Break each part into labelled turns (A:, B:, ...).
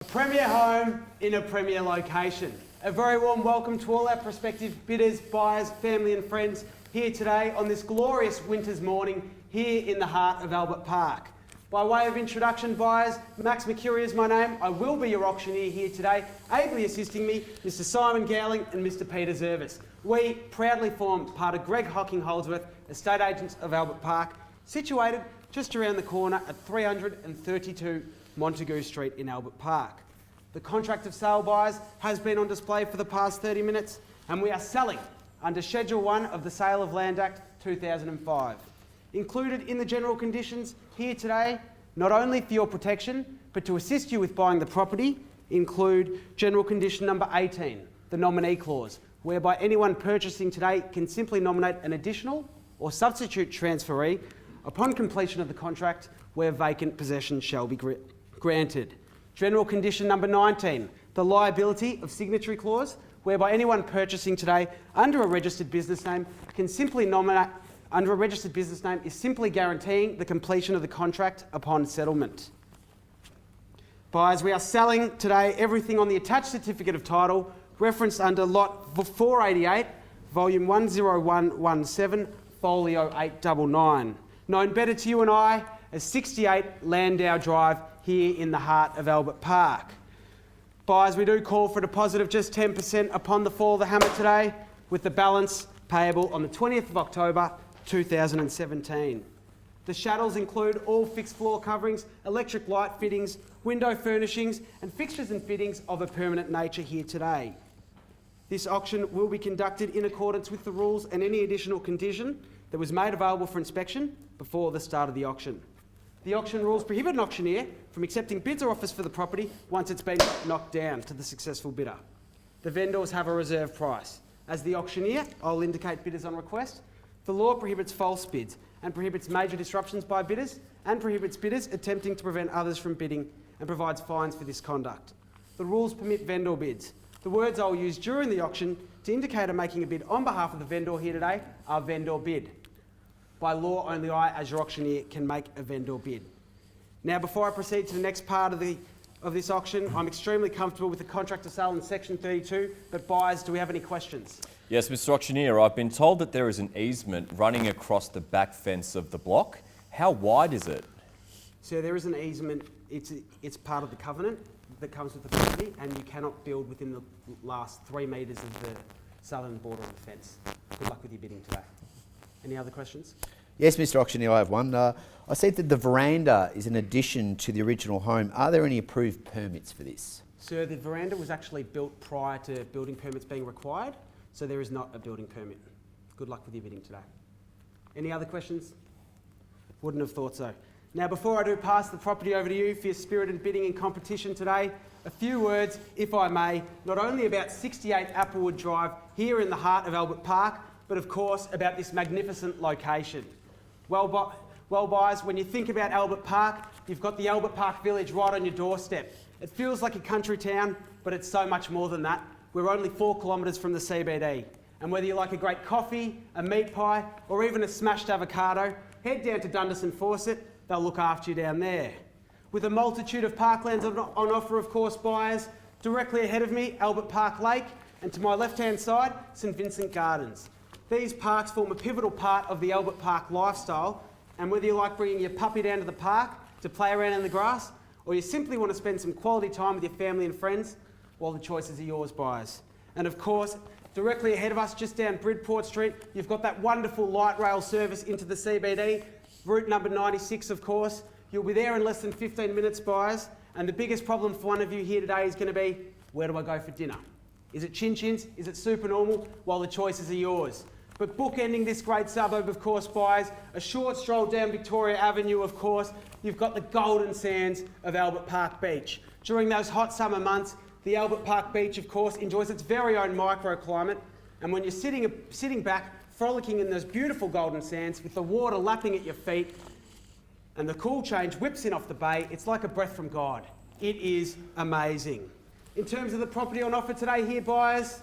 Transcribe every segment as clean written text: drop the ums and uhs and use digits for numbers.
A: premier home in a premier location. A very warm welcome to all our prospective bidders, buyers, family and friends here today on this glorious winter's morning here in the heart of Albert Park. By way of introduction, buyers, Max Mecuri is my name. I will be your auctioneer here today. Ably assisting me, Mr Simon Gowling and Mr Peter Zervis. We proudly form part of Greg Hocking Holdsworth, estate agents of Albert Park, situated just around the corner at 332 Montague Street in Albert Park. The contract of sale, buyers, has been on display for the past 30 minutes and we are selling under Schedule 1 of the Sale of Land Act 2005. Included in the general conditions here today, not only for your protection, but to assist you with buying the property, include general condition number 18, the nominee clause, whereby anyone purchasing today can simply nominate an additional or substitute transferee upon completion of the contract where vacant possession shall be granted. General condition number 19, the liability of signatory clause, whereby anyone purchasing today under a registered business name can simply nominate under a registered business name is simply guaranteeing the completion of the contract upon settlement. Buyers, we are selling today everything on the attached certificate of title referenced under lot 488, volume 10117, folio 899. Known better to you and I as 68 Landau Drive here in the heart of Albert Park. Buyers, we do call for a deposit of just 10% upon the fall of the hammer today, with the balance payable on the 20th of October 2017. The chattels include all fixed floor coverings, electric light fittings, window furnishings and fixtures and fittings of a permanent nature here today. This auction will be conducted in accordance with the rules and any additional condition that was made available for inspection before the start of the auction. The auction rules prohibit an auctioneer from accepting bids or offers for the property once it's been knocked down to the successful bidder. The vendors have a reserve price. As the auctioneer, I'll indicate bidders on request. The law prohibits false bids and prohibits major disruptions by bidders and prohibits bidders attempting to prevent others from bidding and provides fines for this conduct. The rules permit vendor bids. The words I'll use during the auction to indicate I'm making a bid on behalf of the vendor here today are vendor bid. By law, only I, as your auctioneer, can make a vendor bid. Now, before I proceed to the next part of this auction, I'm extremely comfortable with the contract of sale in section 32, but buyers, do we have any questions?
B: Yes, Mr Auctioneer, I've been told that there is an easement running across the back fence of the block. How wide is it?
A: So there is an easement. It's part of the covenant that comes with the property, and you cannot build within the last 3 metres of the southern border of the fence. Good luck with your bidding today. Any other questions?
C: Yes, Mr Auctioneer, I have one. I see that the veranda is an addition to the original home. Are there any approved permits for this?
A: Sir, the veranda was actually built prior to building permits being required, so there is not a building permit. Good luck with your bidding today. Any other questions? Wouldn't have thought so. Now, before I do pass the property over to you for your spirited bidding and competition today, a few words, if I may, not only about 68 Applewood Drive here in the heart of Albert Park, but of course about this magnificent location. Well, buyers, when you think about Albert Park, you've got the Albert Park Village right on your doorstep. It feels like a country town, but it's so much more than that. We're only 4 kilometres from the CBD. And whether you like a great coffee, a meat pie, or even a smashed avocado, head down to Dundas and Fawcett. They'll look after you down there. With a multitude of parklands on offer, of course, buyers, directly ahead of me, Albert Park Lake, and to my left-hand side, St Vincent Gardens. These parks form a pivotal part of the Albert Park lifestyle, and whether you like bringing your puppy down to the park to play around in the grass, or you simply want to spend some quality time with your family and friends, well, the choices are yours, buyers. And of course, directly ahead of us, just down Bridport Street, you've got that wonderful light rail service into the CBD, route number 96, of course. You'll be there in less than 15 minutes, buyers, and the biggest problem for one of you here today is going to be, where do I go for dinner? Is it Chin Chins? Is it Supernormal? Well, the choices are yours. But bookending this great suburb, of course, buyers, a short stroll down Victoria Avenue, of course, you've got the golden sands of Albert Park Beach. During those hot summer months, the Albert Park Beach, of course, enjoys its very own microclimate, and when you're sitting back, frolicking in those beautiful golden sands with the water lapping at your feet and the cool change whips in off the bay, it's like a breath from God. It is amazing. In terms of the property on offer today here, buyers,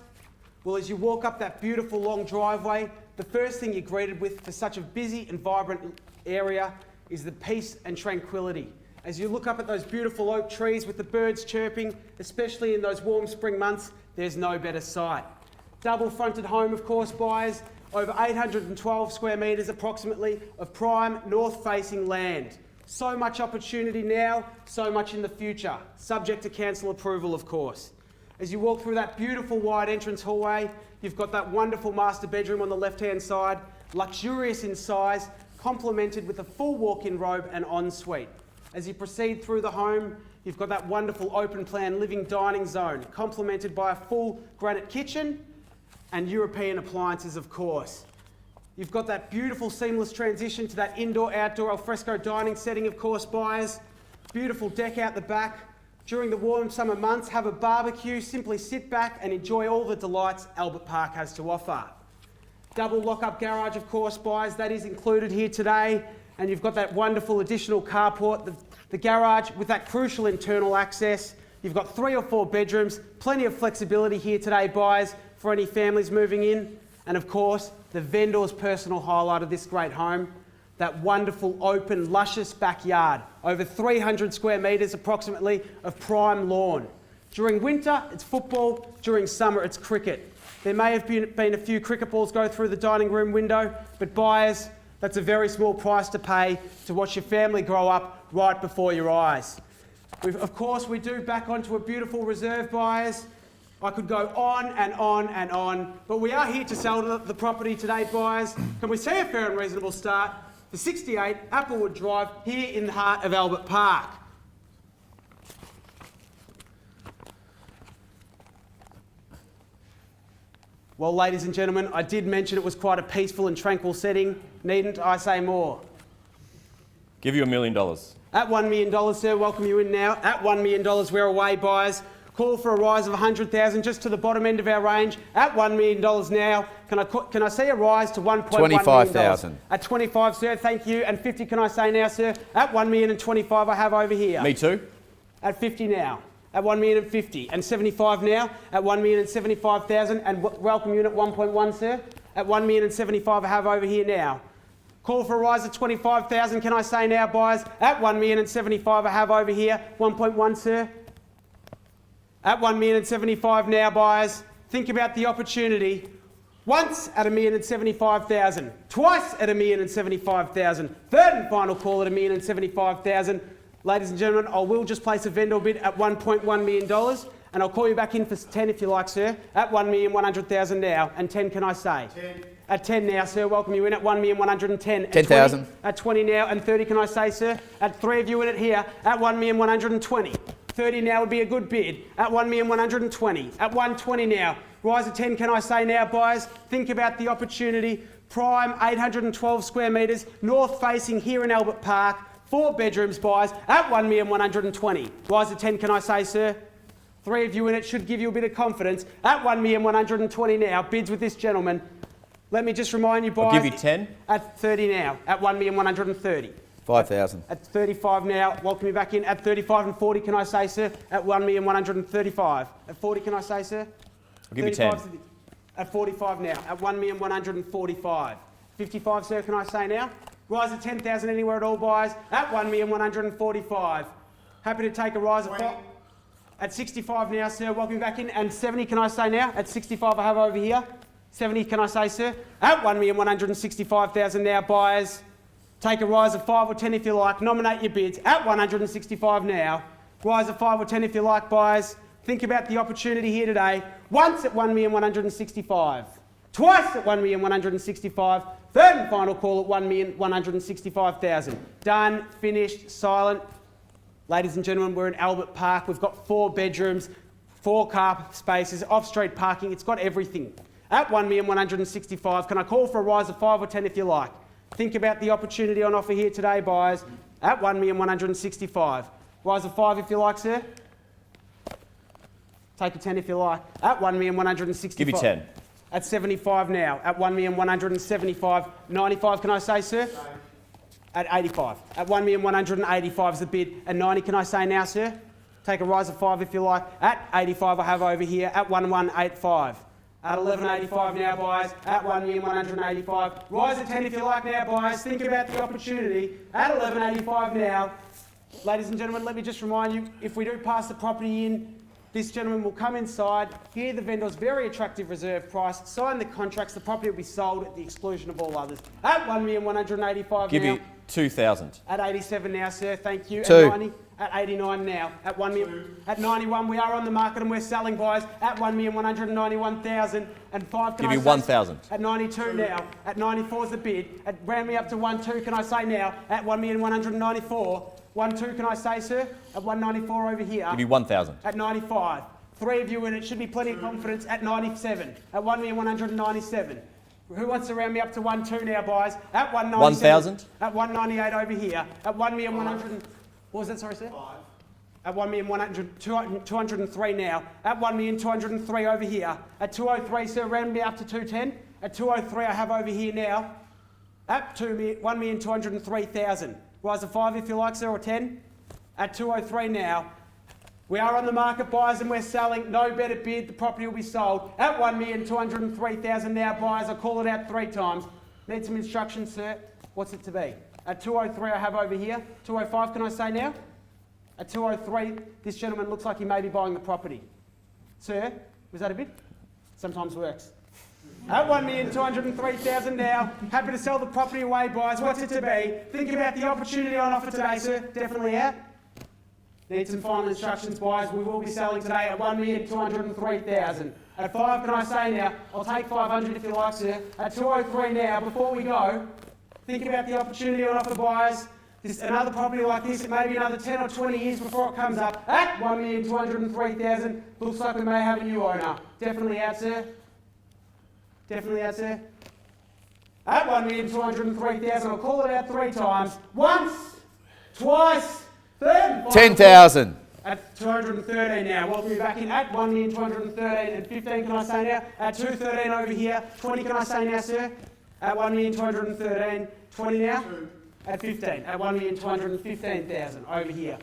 A: well, as you walk up that beautiful long driveway, the first thing you're greeted with for such a busy and vibrant area is the peace and tranquility As you look up at those beautiful oak trees with the birds chirping, especially in those warm spring months, there's no better sight. Double fronted home, of course, buyers, over 812 square metres approximately of prime north-facing land. So much opportunity now, so much in the future, subject to council approval, of course. As you walk through that beautiful wide entrance hallway, you've got that wonderful master bedroom on the left-hand side, luxurious in size, complemented with a full walk-in robe and ensuite. As you proceed through the home, you've got that wonderful open-plan living dining zone, complemented by a full granite kitchen and European appliances, of course. You've got that beautiful seamless transition to that indoor-outdoor alfresco dining setting, of course, buyers. Beautiful deck out the back. During the warm summer months, have a barbecue, simply sit back and enjoy all the delights Albert Park has to offer. Double lock-up garage, of course, buyers, that is included here today. And you've got that wonderful additional carport, the garage with that crucial internal access. You've got 3 or 4 bedrooms, plenty of flexibility here today, buyers, for any families moving in. And of course, the vendor's personal highlight of this great home, that wonderful open, luscious backyard, over 300 square metres approximately of prime lawn. During winter, it's football. During summer, it's cricket. There may have been a few cricket balls go through the dining room window, but buyers, that's a very small price to pay to watch your family grow up right before your eyes. Of course, we do back onto a beautiful reserve, buyers. I could go on and on and on, but we are here to sell the property today, buyers. Can we see a fair and reasonable start for 68 Applewood Drive here in the heart of Albert Park? Well, ladies and gentlemen, I did mention it was quite a peaceful and tranquil setting. Needn't I say more?
B: Give you $1 million.
A: At $1 million, sir, welcome you in now. At $1 million, we're away, buyers. Call for a rise of 100,000 just to the bottom end of our range. At $1 million now, can I see a rise to $1.1 million?
C: 25,000.
A: At 25, sir, thank you. And 50, can I say now, sir? At 1,025,000 I have over here.
B: Me too.
A: At 50 now. At 1,050,000 and 75 now. At 1,075,000 and welcome you in at 1.1, sir. At 1,075,000 I have over here now. Call for a rise of 25,000. Can I say now, buyers? At 1,075,000 I have over here. 1.1, sir. At 1,075,000 now, buyers. Think about the opportunity. Once at 1,075,000. Twice at 1,075,000. Third and final call at 1,075,000. Ladies and gentlemen, I will just place a vendor bid at $1.1 million, and I'll call you back in for 10 if you like, sir. At 1,100,000 now, and 10 can I say? 10. At 10 now, sir, welcome you in at 1,110,000.
C: 10,000.
A: At 20 now, and 30 can I say, sir? At 3 of you in it here, at 1,120,000. 30 now would be a good bid. At 1,120,000. At 120 now. Rise of 10 can I say now, buyers? Think about the opportunity. Prime 812 square metres, north facing here in Albert Park. 4 bedrooms, buyers, at 1,120,000. Rise of 10 can I say, sir? 3 of you in it should give you a bit of confidence. At 1,120,000 now. Bids with this gentleman. Let me just remind you, buyers.
B: I'll give you 10.
A: At 30 now. At 1,130,000.
C: 5,000.
A: At 35 now, welcome you back in. At 35 and 40, can I say, sir? At 1,135,000. At 40, can I say, sir?
B: I'll give you 10.
A: At 45 now. At 1,145,000. 55, sir, can I say now? Rise of 10,000 anywhere at all, buyers. At 1,145,000. Happy to take a rise of 5. At 65 now, sir, welcome you back in. And 70, can I say now? At 65 I have over here. 70, can I say, sir? At 1,165,000 now, buyers. Take a rise of 5 or 10 if you like. Nominate your bids. At 165 now. Rise of 5 or 10 if you like, buyers. Think about the opportunity here today. Once at 1,165,000. Twice at 1,165,000. Third and final call at 1,165,000. Done, finished, silent. Ladies and gentlemen, we're in Albert Park. We've got 4 bedrooms, 4 car spaces, off-street parking. It's got everything. At 1,165,000, can I call for a rise of 5 or 10 if you like? Think about the opportunity on offer here today, buyers. At 1,165,000. Rise of 5 if you like, sir. Take a 10 if you like. At 1,165,000.
B: Give you 10.
A: At 75 now. At 1,175,000. 95, can I say, sir? At 85. At 1,185,000 is the bid. And 90, can I say now, sir? Take a rise of 5 if you like. At 85 I have over here. At 1,185,000. At 11.85 now, buyers. At 1,185,000. Rise of 10 if you like now, buyers. Think about the opportunity. At 11.85 now. Ladies and gentlemen, let me just remind you, if we do pass the property in, this gentleman will come inside, hear the vendor's very attractive reserve price, sign the contracts, the property will be sold at the exclusion of all others. At 1,185,000
B: Give
A: now.
B: you 2,000.
A: At 87 now, sir, thank you.
C: Two.
A: At 90, at 89 now. At 1 million. At 91, we are on the market and we're selling, buyers. At 1,191,005.
B: Give you 1,000.
A: At 92 now. At 94 is the bid. At round me up to 1.2, can I say now? At 1,194,000. 1.2, can I say, sir? At 194 over here.
B: Give you 1,000.
A: At 95. 3 of you, and it should be plenty of confidence. At 97. At 1,197,000. Who wants to round me up to 1.2 now, buyers? At 197.
B: 1,000.
A: At 198 over here. At 1,100. What was that, sorry, sir? 5. At 1,203 now. At 1,203 over here. At 203, sir, round me up to 210. At 203, I have over here now. At 1,203,000. Rise a 5 if you like, sir, or 10. At 203 now. We are on the market, buyers, and we're selling. No better bid. The property will be sold. At 1,203,000 now, buyers. I call it out 3 times. Need some instructions, sir. What's it to be? At 203, I have over here. 205, can I say now? At 203, this gentleman looks like he may be buying the property. Sir, was that a bid? Sometimes works. At 1,203,000 now. Happy to sell the property away, buyers. What's it to be? Think about the opportunity on offer today, sir. Definitely out. Need some final instructions, buyers. We will be selling today at 1,203,000. At 5, can I say now? I'll take 500 if you like, sir. At 203 now, before we go, think about the opportunity on offer, buyers. This, another property like this, it may be another 10 or 20 years before it comes up. At 1,203,000, looks like we may have a new owner. Definitely out, sir. Definitely out, sir. At 1,203,000, I'll call it out 3 times. Once, twice, third.
C: 10,000.
A: At 213 now. Welcome you back in. At 1,213 and 15, can I say now? At 213 over here. 20, can I say now, sir? At 1,213, 20 now? At 15. At 1,215,000 over here.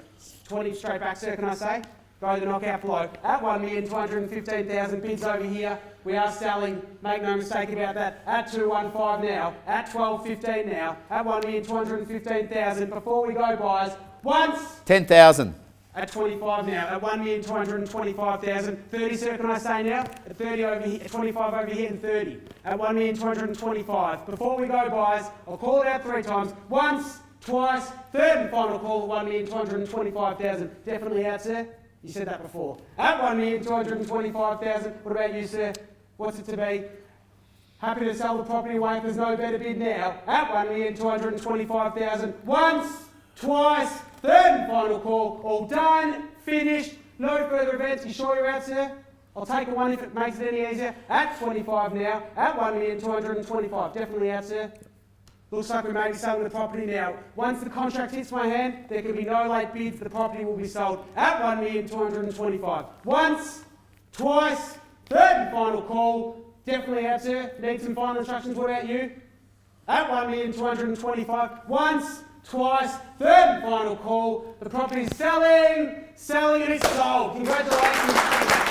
A: 20 straight back, sir, can I say? Go the knockout blow. At 1,215,000 bids over here. We are selling, make no mistake about that, at 215 now, at 12.15 now, at 1,215,000. Before we go, buyers, once,
C: 10,000.
A: at 25 now, at 1,225,000. 30, sir, can I say now? At 30 over here, 25 over here and 30. At 1,225,000. Before we go, buyers, I'll call it out 3 times. Once, twice, third and final call, 1,225,000. Definitely out, sir? You said that before. At 1,225,000. What about you, sir? What's it to be? Happy to sell the property away if there's no better bid now. At 1,225,000. Once, twice, third and final call. All done, finished, no further events. You sure you're out, sir? I'll take a 1 if it makes it any easier. At 25 now. At 1,225,000. Definitely out, sir. Looks like we may be selling the property now. Once the contract hits my hand, there can be no late bids. The property will be sold at 1,225,000. Once, twice, third and final call. Definitely out, sir. Need some final instructions. What about you? At 1,225,000. Once, twice, third and final call. The property is selling, and it's sold. Congratulations.